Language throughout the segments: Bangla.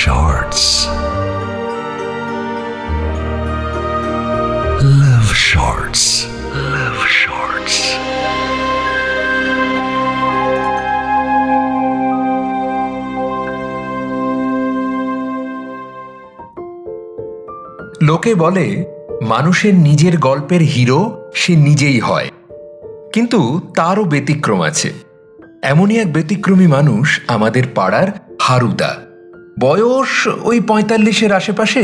শর্টস, লাভ শর্টস, লাভ শর্টস। লোকে বলে মানুষের নিজের গল্পের হিরো সে নিজেই হয়, কিন্তু তারও ব্যতিক্রম আছে। এমনই এক ব্যতিক্রমী মানুষ আমাদের পাড়ার হারুদা। বয়স ওই ৪৫-এর আশেপাশে,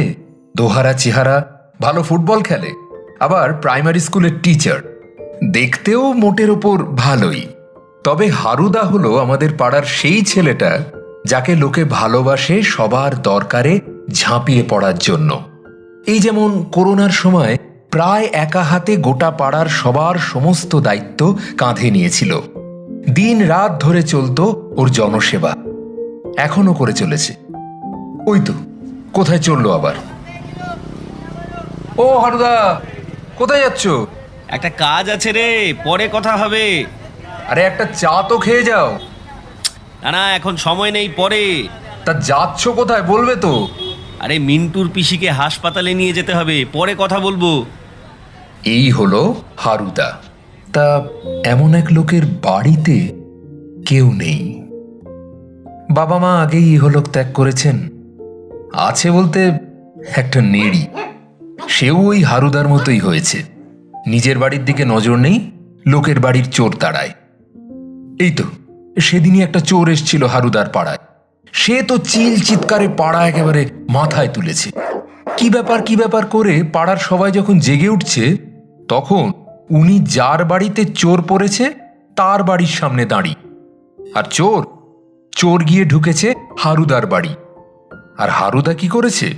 দোহারা চেহারা, ভালো ফুটবল খেলে, আবার প্রাইমারি স্কুলের টিচার, দেখতেও মোটের ওপর ভালোই। তবে হারুদা হলো আমাদের পাড়ার সেই ছেলেটা যাকে লোকে ভালোবাসে সবার দরকারে ঝাঁপিয়ে পড়ার জন্য। এই যেমন করোনার সময় প্রায় একা হাতে গোটা পাড়ার সবার সমস্ত দায়িত্ব কাঁধে নিয়েছিল। দিন রাত ধরে চলতো ওর জনসেবা, এখনো করে চলেছে। ওই তো কোথায় চললো আবার। ও হারুদা, কোথায় যাচ্ছ? একটা কাজ আছে রে, পরে কথা হবে। আরে একটা চা তো খেয়ে যাও। না না, এখন সময় নেই, পরে। তা যাচ্ছ কোথায় বলবে তো? আরে মিন্টুর পিসিকে হাসপাতালে নিয়ে যেতে হবে, পরে কথা বলবো। এই হলো হারুদা। তা এমন এক লোকের বাড়িতে কেউ নেই। বাবা মা আগেই ইহলোক ত্যাগ করেছেন। আছে বলতে একটা নেড়ি, সেও ওই হারুদার মতোই হয়েছে। নিজের বাড়ির দিকে নজর নেই, লোকের বাড়ির চোর তাড়ায়। এই তো সেদিনই একটা চোর এসছিল হারুদার পাড়ায়। সে তো চিল চিৎকারে পাড়া একেবারে মাথায় তুলেছে। কি ব্যাপার করে পাড়ার সবাই যখন জেগে উঠছে, তখন উনি যার বাড়িতে চোর পড়েছে তার বাড়ির সামনে দাঁড়িয়ে। আর চোর গিয়ে ঢুকেছে হারুদার বাড়ি। আর হারুদা কি করেছে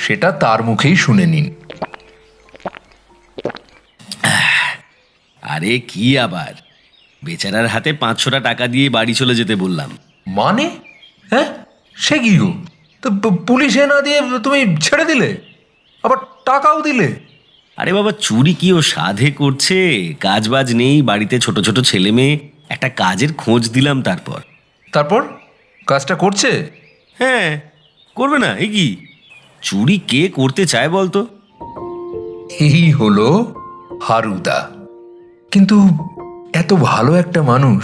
সেটা তার মুখেই শুনে নিন। আরে কি আবার, বেচারার হাতে ৫০০ টাকা দিয়ে বাড়ি চলে যেতে বললাম। মানে? হ্যাঁ, সে কি গো? তো পুলিশে না দিয়ে তুমি ছেড়ে দিলে, আবার টাকাও দিলে? আরে বাবা, চুরি কি ও সাধে করছে? কাজ বাজ নেই বাড়িতে, ছোট ছোট ছেলে মেয়ে, একটা কাজের খোঁজ দিলাম। তারপর কাজটা করছে? হ্যাঁ, করবে না? এ কি, চুরি কে করতে চায় বলতো? এই হলো হারুদা। কিন্তু এত ভালো একটা মানুষ,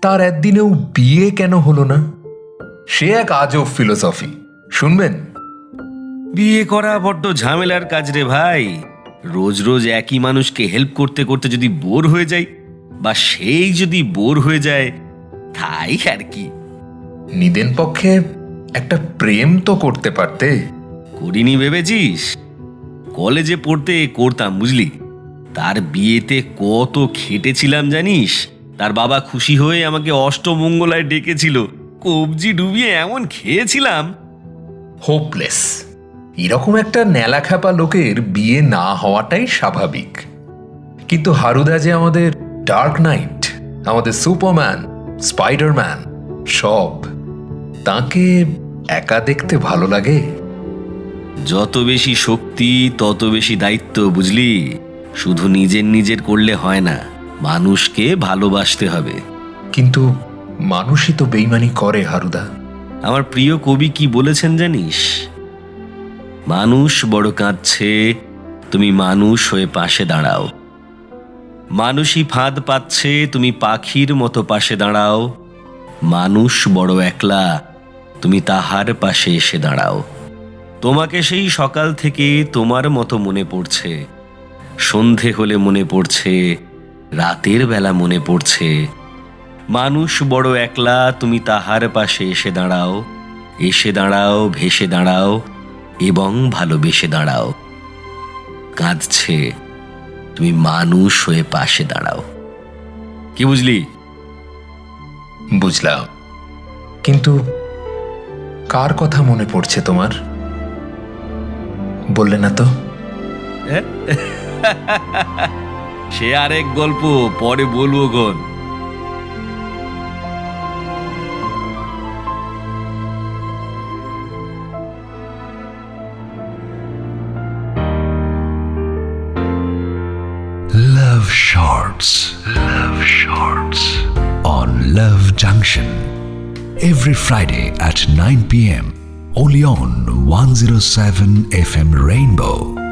তার একদিনেও বিয়ে কেন হলো না? সে এক আজব ফিলোসফি, শুনবেন? বিয়ে করা বড্ড ঝামেলার কাজ রে ভাই। রোজ রোজ একই মানুষকে হেল্প করতে করতে যদি বোর হয়ে যায়, বা সেই যদি বোর হয়ে যায়, তাই আর কি। নিদেন পক্ষে একটা প্রেম তো করতে পারতে। করিনি ভেবেছিস? কলেজে পড়তে করতাম, বুঝলি। তার বিয়েতে কত খেটেছিলাম জানিস। তার বাবা খুশি হয়ে আমাকে অষ্টমঙ্গলায় ডেকেছিল, কবজি ডুবিয়ে এমন খেয়েছিলাম। হোপলেস এরকম একটা ন্যালাখ্যাপা লোকের বিয়ে না হওয়াটাই স্বাভাবিক। কিন্তু হারুদা যে আমাদের ডার্ক নাইট, আমাদের সুপারম্যান, স্পাইডারম্যান সব। তাকে একা দেখতে ভালো লাগে। যত বেশি শক্তি তত বেশি দায়িত্ব, বুঝলি। শুধু নিজের করলে হয় না, মানুষকে ভালোবাসতে হবে। কিন্তু মানুষই তো বেইমানি করে হারুদা। আমার প্রিয় কবি কি বলেছেন জানিস? মানুষ বড় কাঁদছে, তুমি মানুষ হয়ে পাশে দাঁড়াও। মানুষই ফাঁদ পাচ্ছে, তুমি পাখির মতো পাশে দাঁড়াও। মানুষ বড় একলা, তুমি তাহার পাশে এসে দাঁড়াও। তোমাকে সেই সকাল থেকে তোমার মতো মনে পড়ছে। সন্ধে হলে মনে পড়ছে, রাতের বেলা মনে পড়ছে। মানুষ বড় একলা, তুমি তাহার পাশে এসে দাঁড়াও। এসে দাঁড়াও, ভেসে দাঁড়াও এবং ভালোবেসে দাঁড়াও। কাঁদছে, তুমি মানুষ হয়ে পাশে দাঁড়াও। কি বুঝলি? বুঝলাম, কিন্তু কার কথা মনে পড়ছে তোমার? বললে না তো। সে আরেক গল্প, পরে বলবো গন। Love Shorts, Love Shorts on Love Junction every Friday at 9 p.m. Only on 107 FM Rainbow.